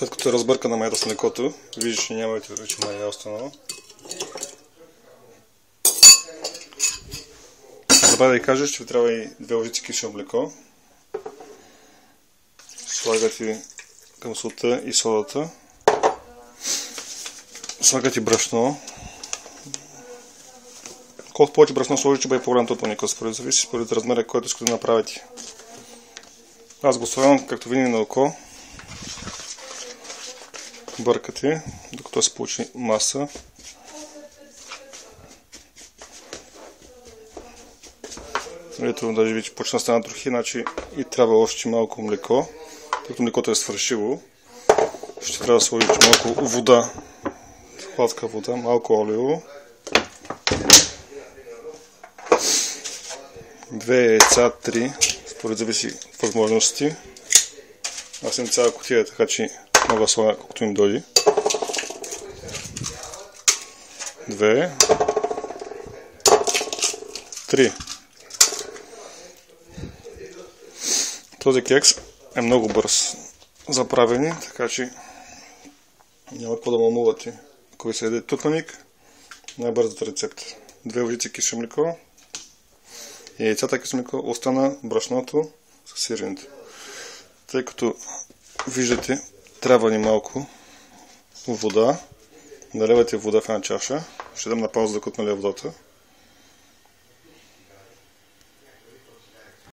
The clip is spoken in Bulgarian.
След като е разбъркана майата с млекото, виждаш, че няма вече майя останала. Забравя да кажеш, че ви трябва и 2 лъжици кисело млеко. Слагате към солта и содата. Слагате брашно. Колкото повече брашно сложите, бъде по-голям топълник. Зависи според размера, който искате да направите. Аз го слагам, както винаги, на око. Бъркате, докато се получи маса. Ето, даже вече почна да стана трохи, значи и трябва още малко млеко. Тъй като млекото е свършило, ще трябва да сложите малко вода, хладка вода, малко олио, 2 яйца, 3, според зависи възможности. Аз имам цяла кутия, така че мога да слагам колкото им дойде. 2, 3. Този кекс е много бърз за правене, така че няма какво да вълнувате. Ако ви се яде тутманик, най-бързата рецепта. 2 лъжици кисело млеко и яйцата кисело млеко, остана брашното с сиренето. Тъй като виждате, трябва ни малко вода. Наливате вода в една чаша. Ще дам на пауза, докато наля водата.